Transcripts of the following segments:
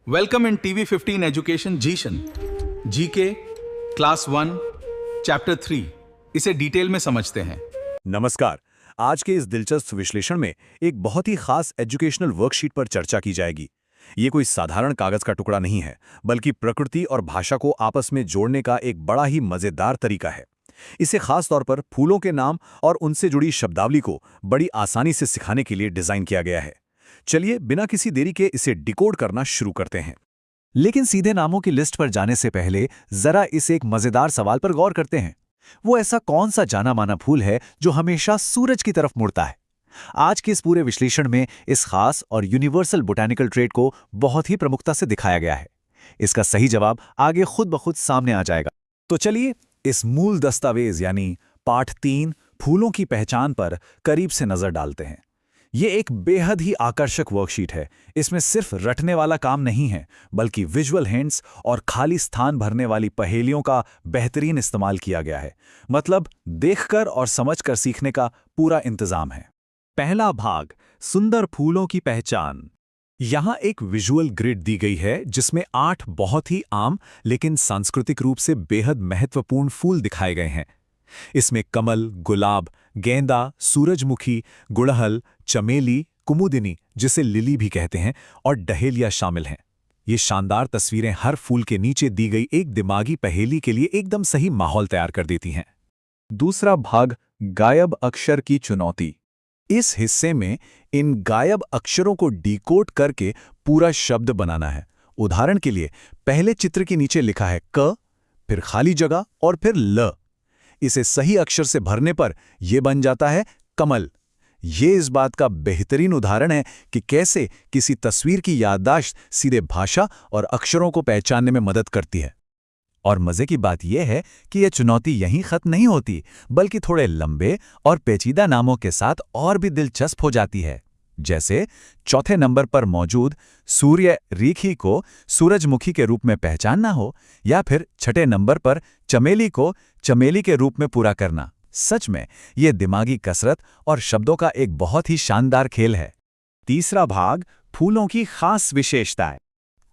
Welcome in TV 15 education Zeeshan GK class 1 chapter 3। इसे detail में समझते हैं। नमस्कार। आज के इस दिलचस्प विश्लेषण में एक बहुत ही खास एजुकेशनल वर्कशीट पर चर्चा की जाएगी। ये कोई साधारण कागज का टुकड़ा नहीं है, बल्कि प्रकृति और भाषा को आपस में जोड़ने का एक बड़ा ही मजेदार तरीका है। इसे खास तौर पर फूलों के नाम और उनसे जुड़ी शब्दावली को बड़ी आसानी से सिखाने के लिए डिजाइन किया गया है। चलिए बिना किसी देरी के इसे डिकोड करना शुरू करते हैं। लेकिन सीधे नामों की लिस्ट पर जाने से पहले जरा इस एक मजेदार सवाल पर गौर करते हैं। वो ऐसा कौन सा जाना माना फूल है जो हमेशा सूरज की तरफ मुड़ता है? आज के इस पूरे विश्लेषण में इस खास और यूनिवर्सल बोटैनिकल ट्रेट को बहुत ही प्रमुखता से दिखाया गया है। इसका सही जवाब आगे खुद ब खुद सामने आ जाएगा। तो चलिए इस मूल दस्तावेज यानी पाठ 3 फूलों की पहचान पर करीब से नजर डालते हैं। ये एक बेहद ही आकर्षक वर्कशीट है। इसमें सिर्फ रटने वाला काम नहीं है, बल्कि विजुअल हिंट्स और खाली स्थान भरने वाली पहेलियों का बेहतरीन इस्तेमाल किया गया है। मतलब देखकर और समझकर सीखने का पूरा इंतजाम है। पहला भाग, सुंदर फूलों की पहचान। यहाँ एक विजुअल ग्रिड दी गई है जिसमें 8 बहुत ही आम लेकिन सांस्कृतिक रूप से बेहद महत्वपूर्ण फूल दिखाए गए हैं। इसमें कमल, गुलाब, गेंदा, सूरजमुखी, गुड़हल, चमेली, कुमुदिनी जिसे लिली भी कहते हैं, और डहेलिया शामिल हैं। ये शानदार तस्वीरें हर फूल के नीचे दी गई एक दिमागी पहेली के लिए एकदम सही माहौल तैयार कर देती हैं। दूसरा भाग, गायब अक्षर की चुनौती। इस हिस्से में इन गायब अक्षरों को डिकोड करके पूरा शब्द बनाना है। उदाहरण के लिए पहले चित्र के नीचे लिखा है क, फिर खाली जगह और फिर ल। इसे सही अक्षर से भरने पर यह बन जाता है कमल। ये इस बात का बेहतरीन उदाहरण है कि कैसे किसी तस्वीर की याददाश्त सीधे भाषा और अक्षरों को पहचानने में मदद करती है। और मजे की बात यह है कि यह चुनौती यहीं खत्म नहीं होती, बल्कि थोड़े लंबे और पेचीदा नामों के साथ और भी दिलचस्प हो जाती है। जैसे चौथे नंबर पर मौजूद सूर्य रेखी को सूरजमुखी के रूप में पहचानना हो, या फिर छठे नंबर पर चमेली को चमेली के रूप में पूरा करना। सच में यह दिमागी कसरत और शब्दों का एक बहुत ही शानदार खेल है। तीसरा भाग, फूलों की खास विशेषताएं।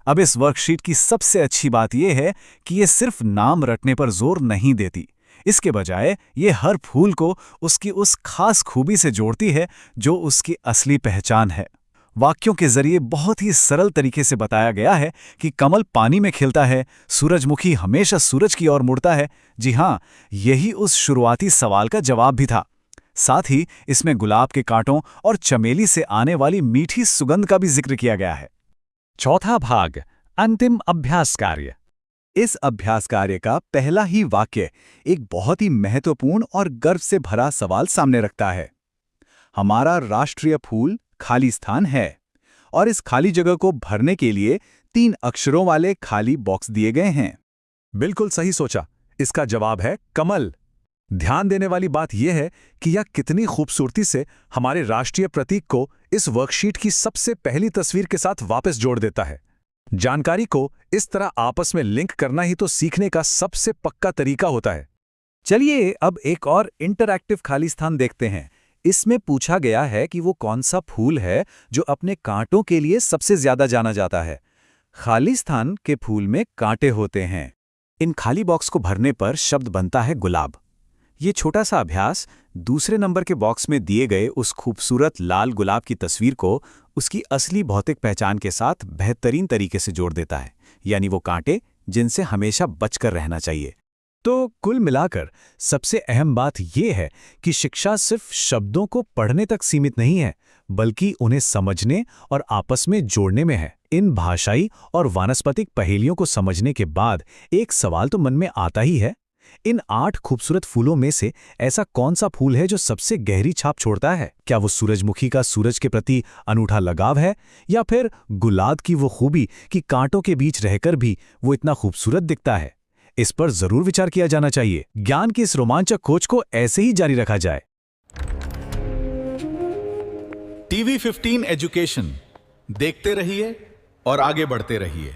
अब इस वर्कशीट की सबसे अच्छी बात यह है कि यह सिर्फ नाम रटने पर जोर नहीं देती। इसके बजाय ये हर फूल को उसकी उस खास खूबी से जोड़ती है जो उसकी असली पहचान है। वाक्यों के जरिए बहुत ही सरल तरीके से बताया गया है कि कमल पानी में खिलता है, सूरजमुखी हमेशा सूरज की ओर मुड़ता है। जी हाँ, यही उस शुरुआती सवाल का जवाब भी था। साथ ही इसमें गुलाब के कांटों और चमेली से आने वाली मीठी सुगंध का भी जिक्र किया गया है। चौथा भाग, अंतिम अभ्यास कार्य। इस अभ्यास कार्य का पहला ही वाक्य एक बहुत ही महत्वपूर्ण और गर्व से भरा सवाल सामने रखता है। हमारा राष्ट्रीय फूल खाली स्थान है, और इस खाली जगह को भरने के लिए 3 अक्षरों वाले खाली बॉक्स दिए गए हैं। बिल्कुल सही सोचा, इसका जवाब है कमल। ध्यान देने वाली बात यह है कि यह कितनी खूबसूरती से हमारे राष्ट्रीय प्रतीक को इस वर्कशीट की सबसे पहली तस्वीर के साथ वापस जोड़ देता है। जानकारी को इस तरह आपस में लिंक करना ही तो सीखने का सबसे पक्का तरीका होता है। चलिए अब एक और इंटरैक्टिव खाली स्थान देखते हैं। इसमें पूछा गया है कि वो कौन सा फूल है जो अपने कांटों के लिए सबसे ज्यादा जाना जाता है। खाली स्थान के फूल में कांटे होते हैं। इन खाली बॉक्स को भरने पर शब्द बनता है गुलाब। ये छोटा सा अभ्यास दूसरे नंबर के बॉक्स में दिए गए उस खूबसूरत लाल गुलाब की तस्वीर को उसकी असली भौतिक पहचान के साथ बेहतरीन तरीके से जोड़ देता है, यानी वो कांटे जिनसे हमेशा बचकर रहना चाहिए। तो कुल मिलाकर सबसे अहम बात यह है कि शिक्षा सिर्फ शब्दों को पढ़ने तक सीमित नहीं है, बल्कि उन्हें समझने और आपस में जोड़ने में है। इन भाषाई और वानस्पतिक पहेलियों को समझने के बाद एक सवाल तो मन में आता ही है, इन 8 खूबसूरत फूलों में से ऐसा कौन सा फूल है जो सबसे गहरी छाप छोड़ता है? क्या वो सूरजमुखी का सूरज के प्रति अनूठा लगाव है, या फिर गुलाब की वो खूबी कि कांटों के बीच रहकर भी वो इतना खूबसूरत दिखता है? इस पर जरूर विचार किया जाना चाहिए। ज्ञान की इस रोमांचक खोज को ऐसे ही जारी रखा जाए। टीवी 15 एजुकेशन देखते रहिए और आगे बढ़ते रहिए।